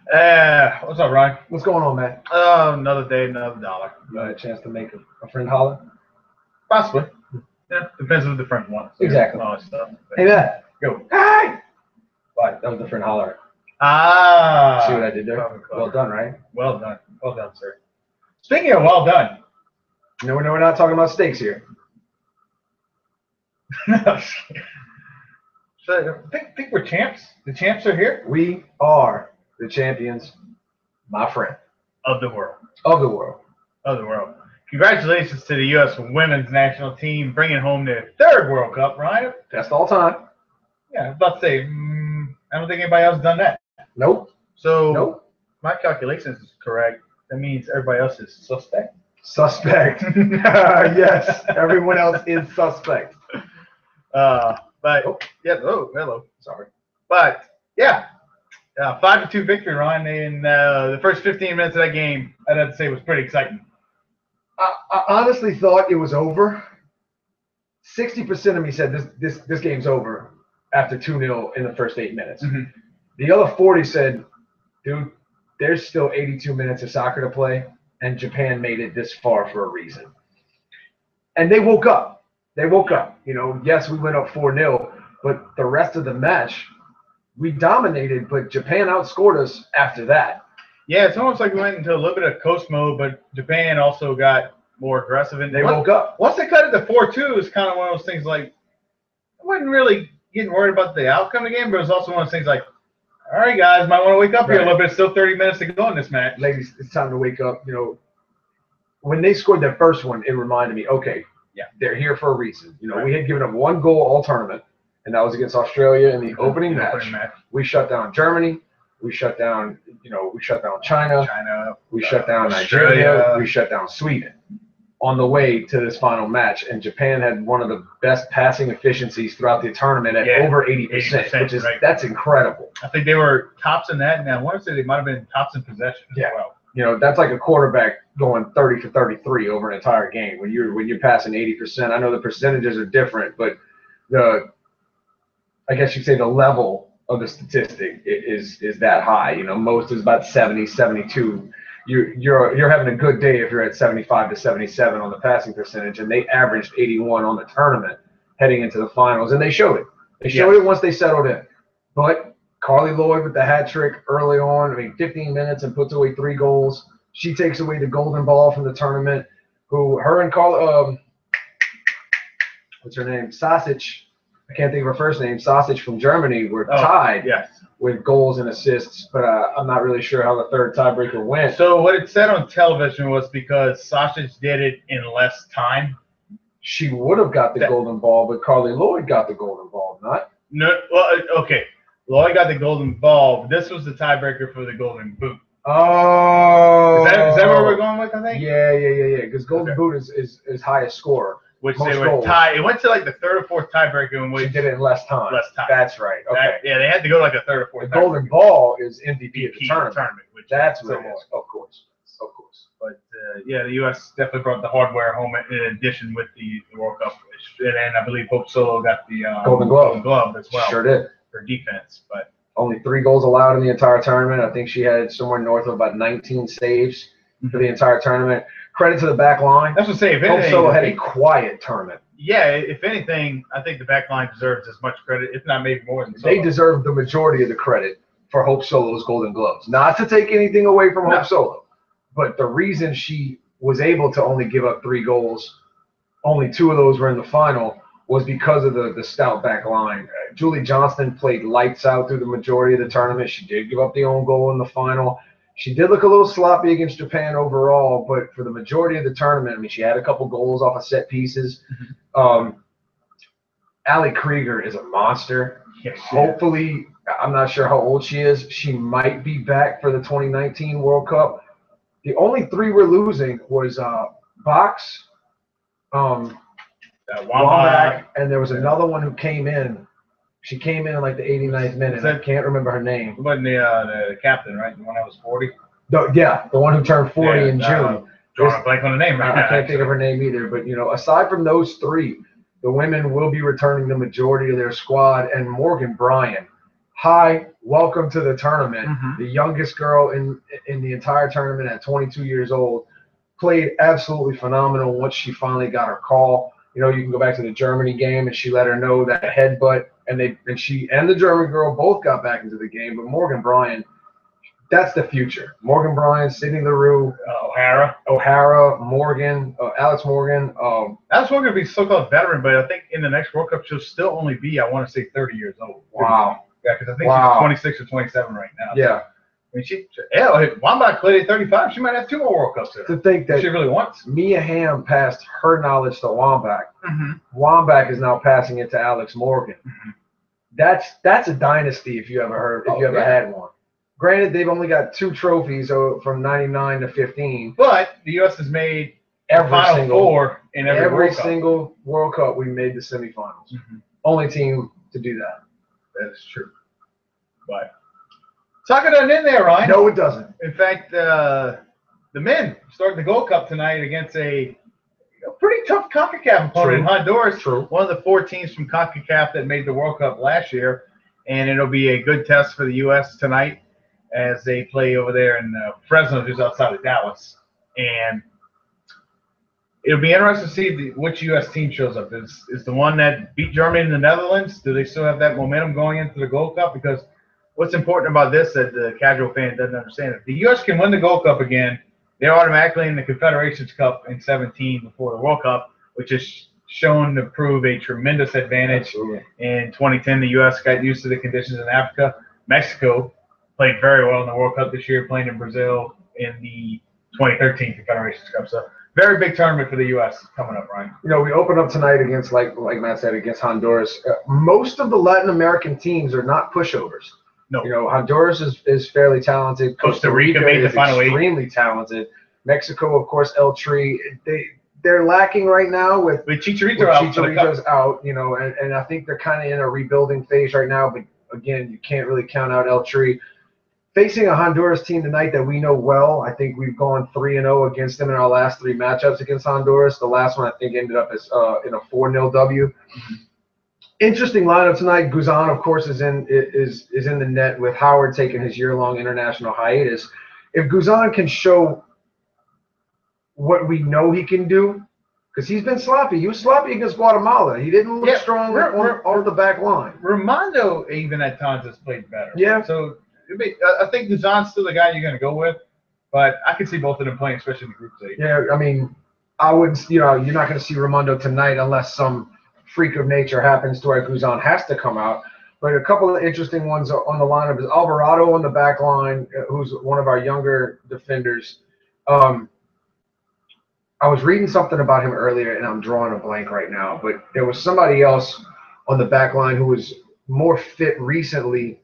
What's up, Ryan? What's going on, man? Another day, another dollar. You had a chance to make a friend holler? Possibly. Yeah, depends on the friend wants. Exactly. All that stuff. Hey, Matt. Go. Hey! Right, that was the friend holler. Ah. See what I did there? Clever. Well done, right? Well done. Well done, sir. Speaking of well done. No, we're not talking about steaks here. So, I think we're champs. The champs are here. We are the champions, my friend. Of the world. Of the world. Of the world. Congratulations to the U.S. women's national team bringing home their third World Cup, Ryan. Best all time. Yeah, I was about to say, I don't think anybody else has done that. Nope. So, Nope. My calculations is correct. That means everybody else is suspect. Suspect. Yes, everyone else is suspect. Hello. Sorry. But, yeah, 5-2 victory, Ryan. In the first 15 minutes of that game, I'd have to say was pretty exciting. I honestly thought it was over. 60% of me said this game's over after 2-0 in the first 8 minutes. Mm-hmm. The other 40 said, dude, there's still 82 minutes of soccer to play, and Japan made it this far for a reason. And they woke up. They woke up. You know, yes, we went up 4-0, but the rest of the match, we dominated, but Japan outscored us after that. Yeah, it's almost like we went into a little bit of coast mode, but Japan also got more aggressive. And they woke up. Once they cut it to 4-2, it was kind of one of those things like, I wasn't really getting worried about the outcome of the game, but it was also one of those things like, all right, guys, might want to wake up here a little bit. Still 30 minutes to go in this match. Ladies, it's time to wake up. You know, when they scored their first one, it reminded me, okay, yeah, they're here for a reason. You know, we had given up 1 goal all tournament, and that was against Australia in the opening match. We shut down Germany. We shut down, China. We shut down Nigeria. We shut down Sweden on the way to this final match. And Japan had one of the best passing efficiencies throughout the tournament at over 80%, which is that's incredible. I think they were tops in that, and I want to say they might have been tops in possession as well. You know, that's like a quarterback going 30 for 33 over an entire game when you're passing 80%. I know the percentages are different, but I guess you'd say the level of the statistic is that high. You know, most is about 70, 72. You're having a good day if you're at 75 to 77 on the passing percentage, and they averaged 81 on the tournament heading into the finals, and they showed it. They showed it once they settled in. But Carly Lloyd with the hat trick early on, 15 minutes and puts away 3 goals. She takes away the golden ball from the tournament. Her and Carly, what's her name? Sausage. I can't think of her first name. Sausage from Germany were tied with goals and assists, but I'm not really sure how the third tiebreaker went. So what it said on television was because Sausage did it in less time. She would have got the golden ball, but Carly Lloyd got the golden ball, not? No. Well, okay. Lloyd got the golden ball. This was the tiebreaker for the golden boot. Oh. Is that where we're going with, I think? Yeah. Because golden boot is highest score. Which they were tied. It went to like the third or fourth tiebreaker in which she did it in less time. That's right. Okay. They had to go like a third or fourth. The golden ball is MVP of the tournament. Which that's what it is. Of course. But the U.S. definitely brought the hardware home in addition with the World Cup, and I believe Hope Solo got the golden glove as well. Sure did. For defense, but only 3 goals allowed in the entire tournament. I think she had somewhere north of about 19 saves for the entire tournament. Credit to the back line. That's what I'm saying. Hope Solo had a quiet tournament. Yeah, if anything, I think the back line deserves as much credit, if not maybe more than Solo. They deserve the majority of the credit for Hope Solo's golden gloves. Not to take anything away from Hope Solo, but the reason she was able to only give up 3 goals, only 2 of those were in the final, was because of the stout back line. Julie Johnston played lights out through the majority of the tournament. She did give up the own goal in the final. She did look a little sloppy against Japan overall, but for the majority of the tournament, she had a couple goals off of set pieces. Ali Krieger is a monster. Yes, hopefully, I'm not sure how old she is. She might be back for the 2019 World Cup. The only 3 we're losing was Box, Wambach, and there was another one who came in. She came in like the 89th minute. I can't remember her name. Wasn't the captain, right? The one that was 40? The one who turned 40 in June. Drawing a blank on the name right now. I can't think of her name either. But, aside from those 3, the women will be returning the majority of their squad. And Morgan Bryan Hi, welcome to the tournament. Mhm. The youngest girl in the entire tournament at 22 years old, played absolutely phenomenal once she finally got her call. You know, you can go back to the Germany game, and she let her know that headbutt, and she and the German girl both got back into the game. But Morgan Bryan, that's the future. Morgan Bryan, Sydney LaRue, O'Hara, Morgan, Alex Morgan. Alex Morgan will be so-called veteran, but I think in the next World Cup she'll still only be, I want to say, 30 years old. Wow. Yeah, because I think she's 26 or 27 right now. Yeah. I mean, Wambach played at 35. She might have 2 more World Cups there. To think that she really wants. Mia Hamm passed her knowledge to Wambach. Mm-hmm. Wambach is now passing it to Alex Morgan. Mm-hmm. That's a dynasty if you ever had one. Granted, they've only got 2 trophies from 99 to 15. But the U.S. has made Final Four in every single World Cup. We made the semifinals. Mm-hmm. Only team to do that. That is true. But soccer doesn't end there, Ryan. No, it doesn't. In fact, the men starting the Gold Cup tonight against a pretty tough CONCACAF opponent in Honduras. True. One of the 4 teams from CONCACAF that made the World Cup last year. And it'll be a good test for the U.S. tonight as they play over there in Fresno, just outside of Dallas. And it'll be interesting to see which U.S. team shows up. Is the one that beat Germany in the Netherlands, do they still have that momentum going into the Gold Cup? Because what's important about this that the casual fan doesn't understand, if the U.S. can win the Gold Cup again, they're automatically in the Confederations Cup in 2017 before the World Cup, which is shown to prove a tremendous advantage. Absolutely. In 2010, the U.S. got used to the conditions in Africa. Mexico played very well in the World Cup this year, playing in Brazil in the 2013 Confederations Cup. So very big tournament for the U.S. coming up, Ryan. You know, we open up tonight against, like Matt said, against Honduras. Most of the Latin American teams are not pushovers. No. You know, Honduras is fairly talented. Costa Rica made the final 8. Extremely talented. Mexico, of course, El Tri. They're lacking right now with Chicharito's out. You know, and I think they're kind of in a rebuilding phase right now. But again, you can't really count out El Tri. Facing a Honduras team tonight that we know well, I think we've gone 3-0 against them in our last 3 matchups against Honduras. The last one I think ended up as in a 4-0 W. Mm-hmm. Interesting lineup tonight. Guzan, of course, is in the net with Howard taking his year-long international hiatus. If Guzan can show what we know he can do, because he's been sloppy. He was sloppy against Guatemala. He didn't look strong on the back line. Raimondo even at times has played better. Yeah. So I think Guzan's still the guy you're going to go with, but I can see both of them playing, especially in the group stage. Yeah, I mean, I wouldn't. You know, you're not going to see Raimondo tonight unless some freak of nature happens to where Guzan has to come out. But a couple of interesting ones on the lineup is Alvarado on the back line, who's one of our younger defenders. I was reading something about him earlier, and I'm drawing a blank right now. But there was somebody else on the back line who was more fit recently,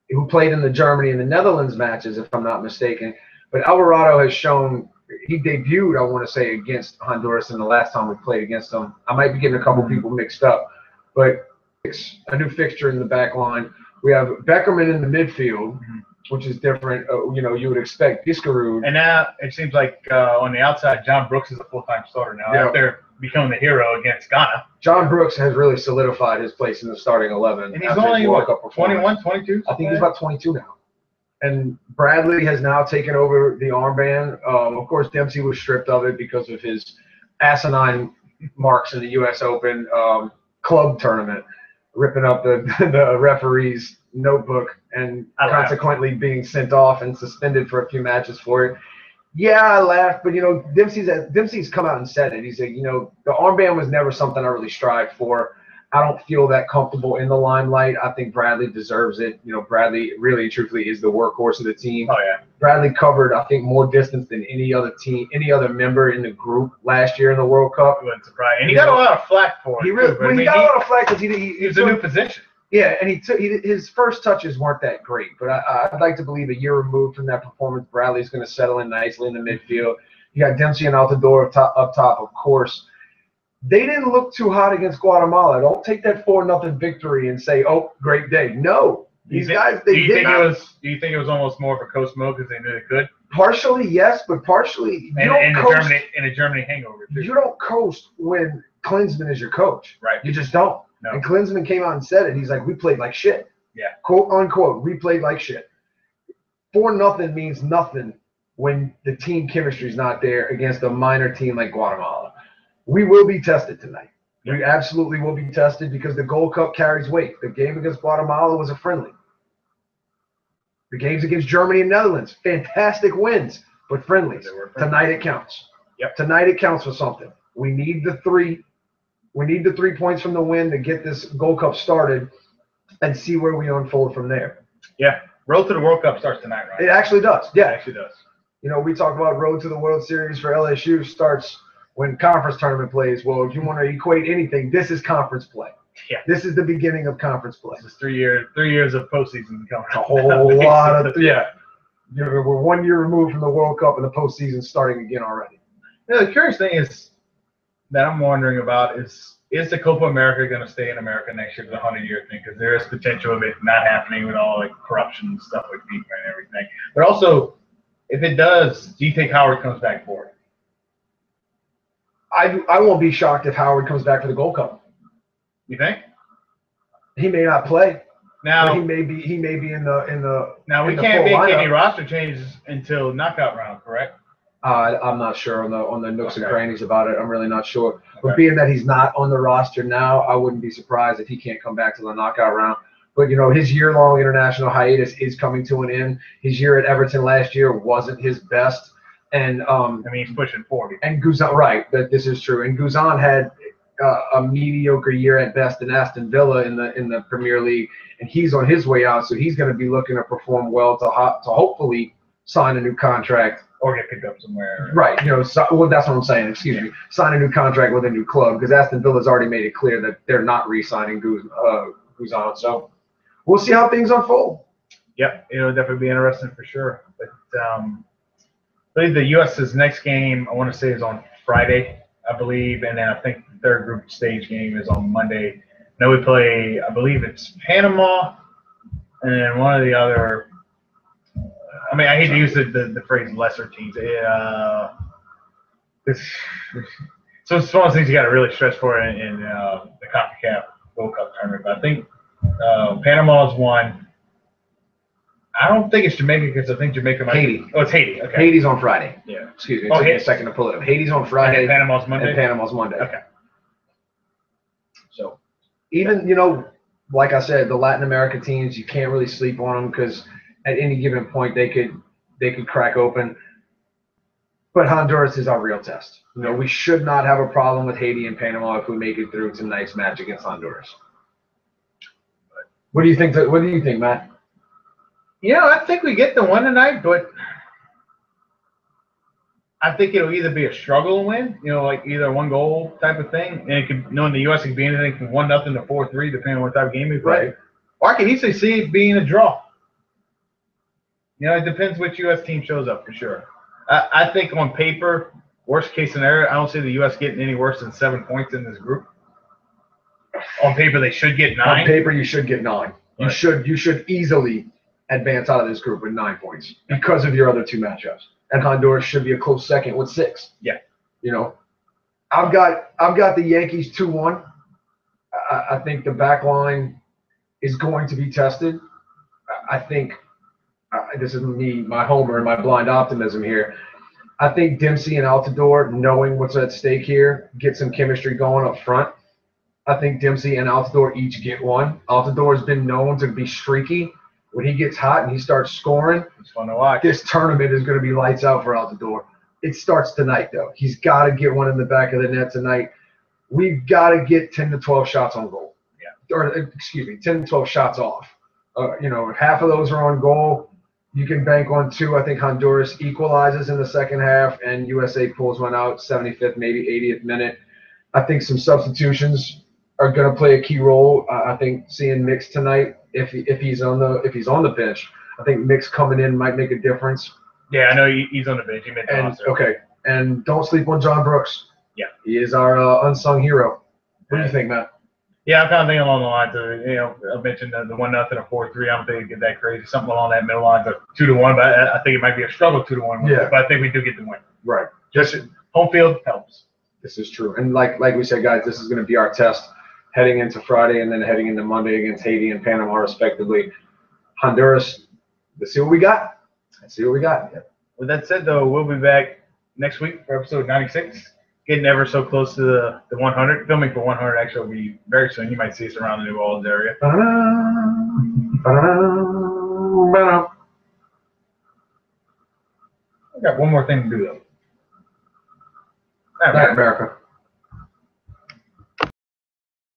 who played in the Germany and the Netherlands matches, if I'm not mistaken. But Alvarado has shown he debuted, I want to say, against Honduras in the last time we played against them. I might be getting a couple people mixed up, but it's a new fixture in the back line. We have Beckerman in the midfield, which is different. You know, you would expect Giskerud. And now it seems like on the outside, John Brooks is a full-time starter now after becoming the hero against Ghana. John Brooks has really solidified his place in the starting 11. And he's only, what, 21, 22? I think he's about 22 now. And Bradley has now taken over the armband. Of course, Dempsey was stripped of it because of his asinine marks in the U.S. Open club tournament, ripping up the referee's notebook and consequently being sent off and suspended for a few matches for it. Yeah, I laughed, but, you know, Dempsey's come out and said it. He said, you know, the armband was never something I really strived for. I don't feel that comfortable in the limelight. I think Bradley deserves it. You know, Bradley really, truthfully, is the workhorse of the team. Oh, yeah. Bradley covered, I think, more distance than any other team, any other member in the group last year in the World Cup. It wasn't surprising. And he got a lot of flack for it. He got a lot of flack because he was a new position. Yeah, and his first touches weren't that great. But I'd like to believe a year removed from that performance, Bradley's going to settle in nicely in the midfield. You got Dempsey and Altidore up top, of course. They didn't look too hot against Guatemala. Don't take that 4-0 victory and say, "Oh, great day." No, these guys. Do you think it was almost more of a coast mode because they knew they could? Partially, yes, but partially in a Germany hangover too. You don't coast when Klinsmann is your coach. Right. You just don't. No. And Klinsmann came out and said it. He's like, "We played like shit. Yeah. Quote unquote, we played like shit. 4-0 means nothing when the team chemistry is not there against a minor team like Guatemala. We will be tested tonight. Yeah. We absolutely will be tested because the Gold Cup carries weight. The game against Guatemala was a friendly. The games against Germany and Netherlands, fantastic wins, but friendlies. Tonight it counts. Yep. Tonight it counts for something. We need the 3. We need the 3 points from the win to get this Gold Cup started and see where we unfold from there. Yeah. Road to the World Cup starts tonight, right? It actually does. Yeah. It actually does. You know, we talk about road to the World Series for LSU starts when conference tournament plays. Well, if you want to equate anything, this is conference play. Yeah. This is the beginning of conference play. This is 3 years of postseason coming. A whole lot of We're 1 year removed from the World Cup and the postseason starting again already. Yeah, the curious thing is that I'm wondering about is the Copa America going to stay in America next year for the 100-year thing? Because there is potential of it not happening with all like corruption and stuff with FIFA and everything. But also, if it does, do you think Howard comes back for it? I won't be shocked if Howard comes back for the Gold Cup. You think? He may not play. Now but he may be in the. Now we can't make any roster changes until knockout round, correct? I'm not sure on the nooks and crannies about it. I'm really not sure. Okay. But being that he's not on the roster now, I wouldn't be surprised if he can't come back to the knockout round. But, you know, his year-long international hiatus is coming to an end. His year at Everton last year wasn't his best. And I mean, he's pushing 40. And Guzan, right, this is true. And Guzan had a mediocre year at best in Aston Villa in the Premier League, and he's on his way out. So he's going to be looking to perform well to hopefully sign a new contract. Or get picked up somewhere. Right. You know, well, that's what I'm saying. Excuse me. Sign a new contract with a new club because Aston Villa's already made it clear that they're not re-signing Guzan. So we'll see how things unfold. Yep. It'll definitely be interesting for sure. But I believe the U.S.'s next game, I want to say, is on Friday, I believe. And then I think the third group stage game is on Monday. Now we play, I believe it's Panama and then one of the other. I mean, I hate to use the phrase lesser teams. So it's one of those things you got to really stretch for in the CONCACAF World Cup tournament. But I think Panama's one. I don't think it's Jamaica because I think Jamaica might Haiti. be. Oh, it's Haiti. Okay. Haiti's on Friday. Yeah. Excuse me. It took me a second to pull it up. Haiti's on Friday. And Panama's Monday? And Panama's Monday. Okay. So even, you know, like I said, the Latin America teams, you can't really sleep on them because – at any given point, they could crack open. But Honduras is our real test. You know, we should not have a problem with Haiti and Panama if we make it through tonight's match against Honduras. What do you think? What do you think, Matt? You know, I think we get the one tonight, but I think it'll either be a struggle win, you know, like either one goal type of thing, and it could, knowing the U.S. can be anything from 1-0 to 4-3, depending on what type of game we play. Right. Or I can easily see it being a draw. You know, it depends which U.S. team shows up for sure. I think on paper, worst case scenario, I don't see the U.S. getting any worse than 7 points in this group. On paper, they should get 9. On paper, you should get 9. Right. You should easily advance out of this group with 9 points because of your other 2 matchups. And Honduras should be a close second with 6. Yeah. You know, I've got the Yankees 2-1. I think the back line is going to be tested. I think. This is me, my homer, and my blind optimism here. I think Dempsey and Altidore, knowing what's at stake here, get some chemistry going up front. I think Dempsey and Altidore each get 1. Altidore's been known to be streaky. When he gets hot and he starts scoring, it's fun to watch. This tournament is going to be lights out for Altidore. It starts tonight, though. He's got to get one in the back of the net tonight. We've got to get 10 to 12 shots on goal. Yeah. Or, excuse me, 10 to 12 shots off. You know, half of those are on goal. You can bank on 2. I think Honduras equalizes in the second half, and USA pulls one out 75th, maybe 80th minute. I think some substitutions are going to play a key role. I think seeing Mix tonight, if he's on the bench, I think Mix coming in might make a difference. Yeah, I know he's on the bench. He made the roster. Okay, and don't sleep on John Brooks. Yeah, he is our unsung hero. What do you think, Matt? Yeah, I'm kind of thinking along the lines of, you know, I mentioned the 1-0 and 4-3. I don't think it'd get that crazy. Something along that middle line of 2-1, but I think it might be a struggle 2-1. Yeah. But I think we do get the win. Right. Just home field helps. This is true. And like we said, guys, this is going to be our test. heading into Friday and then heading into Monday against Haiti and Panama, respectively. Honduras, let's see what we got. Let's see what we got. With that said, though, we'll be back next week for episode 96. Getting ever so close to the 100. Filming for 100 actually will be very soon. You might see us around the New Orleans area. I got one more thing to do, though. All right, America.